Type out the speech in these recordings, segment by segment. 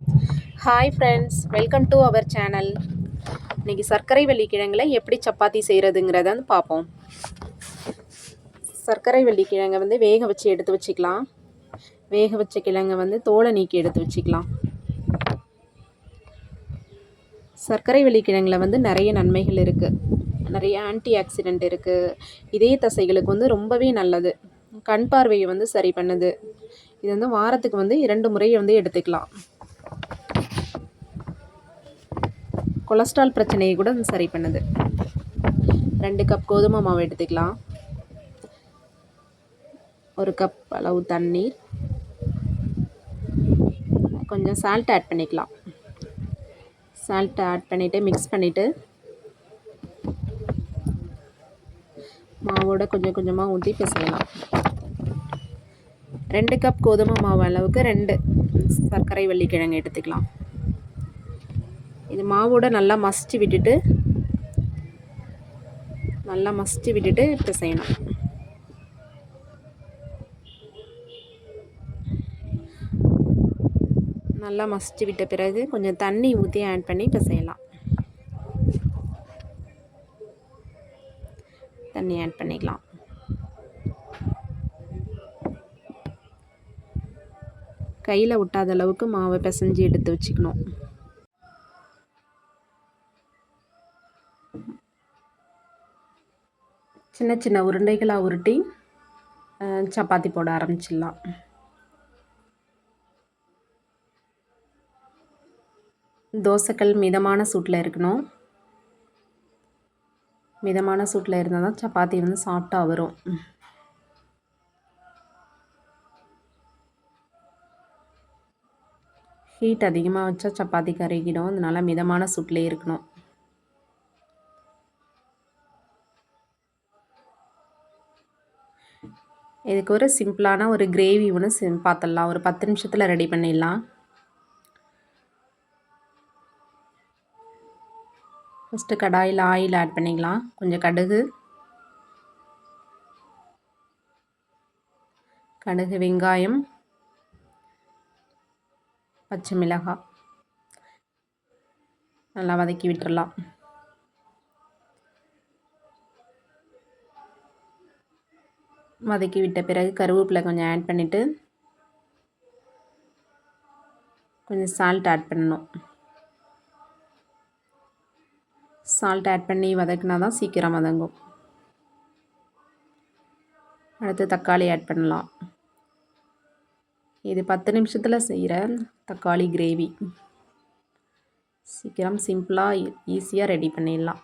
Hi friends, welcome to our channel. இன்றைக்கி சர்க்கரை வள்ளிக்கிழங்கில் எப்படி சப்பாத்தி செய்கிறதுங்கிறத பார்ப்போம். சர்க்கரை வள்ளிக்கிழங்கை வேக வச்சு எடுத்து வச்சுக்கலாம். வேக வச்ச கிழங்கை தோலை நீக்கி எடுத்து வச்சுக்கலாம். சர்க்கரை வள்ளிக்கிழங்கில் நிறைய நன்மைகள் இருக்குது. நிறைய ஆன்டி ஆக்சிடென்ட் இருக்குது. இதய தசைகளுக்கு ரொம்பவே நல்லது. கண் பார்வையை சரி பண்ணுது. இது வாரத்துக்கு 2 முறை எடுத்துக்கலாம். கொலஸ்ட்ரால் பிரச்சனையை கூட சரி பண்ணுது. 2 கப் கோதுமை மாவு எடுத்துக்கலாம். 1 கப் அளவு தண்ணீர், கொஞ்சம் சால்ட் ஆட் பண்ணிக்கலாம். சால்ட் ஆட் பண்ணிவிட்டு மிக்ஸ் பண்ணிவிட்டு மாவோட கொஞ்சம் கொஞ்சமாக ஊற்றி பிசையலாம். 2 கப் கோதுமை மாவு அளவுக்கு 2 சர்க்கரை வள்ளிக்கிழங்கு எடுத்துக்கலாம். இது மாவோட நல்லா மசிச்சு விட்டுட்டு பிசையணும். நல்லா மசிச்சு விட்ட பிறகு கொஞ்சம் தண்ணி ஊற்றி ஆட் பண்ணி பிசையலாம். தண்ணி ஆட் பண்ணிக்கலாம். கையில் ஒட்டாத அளவுக்கு மாவை பிசைஞ்சு எடுத்து வச்சுக்கணும். சின்ன சின்ன உருண்டைகளாக உருட்டி சப்பாத்தி போட ஆரம்பிச்சிடலாம். தோசைக்கல் மிதமான சூட்டில் இருக்கணும். மிதமான சூட்டில் இருந்தால் தான் சப்பாத்தி சாஃப்டாக வரும். ஹீட் அதிகமாக வச்சா சப்பாத்தி கருகிடும். அதனால் மிதமான சூட்டில் இருக்கணும். இதுக்கு ஒரு சிம்பிளான ஒரு கிரேவி ஒன்று பார்த்துடலாம். ஒரு 10 நிமிஷத்தில் ரெடி பண்ணிடலாம். ஃபஸ்ட்டு கடாயில் ஆயில் ஆட் பண்ணிக்கலாம். கொஞ்சம் கடுகு, வெங்காயம், பச்சை மிளகாய் நல்லா வதக்கி விட்டுறலாம். வதக்கி விட்ட பிறகு கருவேப்பிலை கொஞ்சம் ஆட் பண்ணிவிட்டு கொஞ்சம் சால்ட் ஆட் பண்ணணும். சால்ட் ஆட் பண்ணி வதக்கினா தான் சீக்கிரம் வதங்கும். அடுத்து தக்காளி ஆட் பண்ணலாம். இது 10 நிமிஷத்தில் செய்கிற தக்காளி கிரேவி. சீக்கிரம் சிம்பிளாக ஈஸியாக ரெடி பண்ணிடலாம்.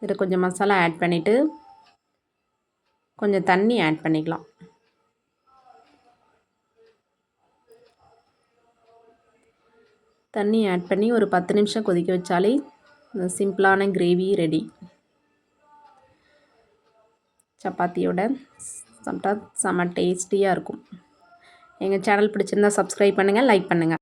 இதில் கொஞ்சம் மசாலா ஆட் பண்ணிவிட்டு கொஞ்சம் தண்ணி ஆட் பண்ணிக்கலாம். தண்ணி ஆட் பண்ணி ஒரு 10 நிமிஷம் கொதிக்க வச்சாலே சிம்பிளான கிரேவி ரெடி. சப்பாத்தியோட சாப்பிட்டா செம்ம டேஸ்டியாக இருக்கும். எங்கள் சேனல் பிடிச்சிருந்தால் சப்ஸ்கிரைப் பண்ணுங்கள், லைக் பண்ணுங்கள்.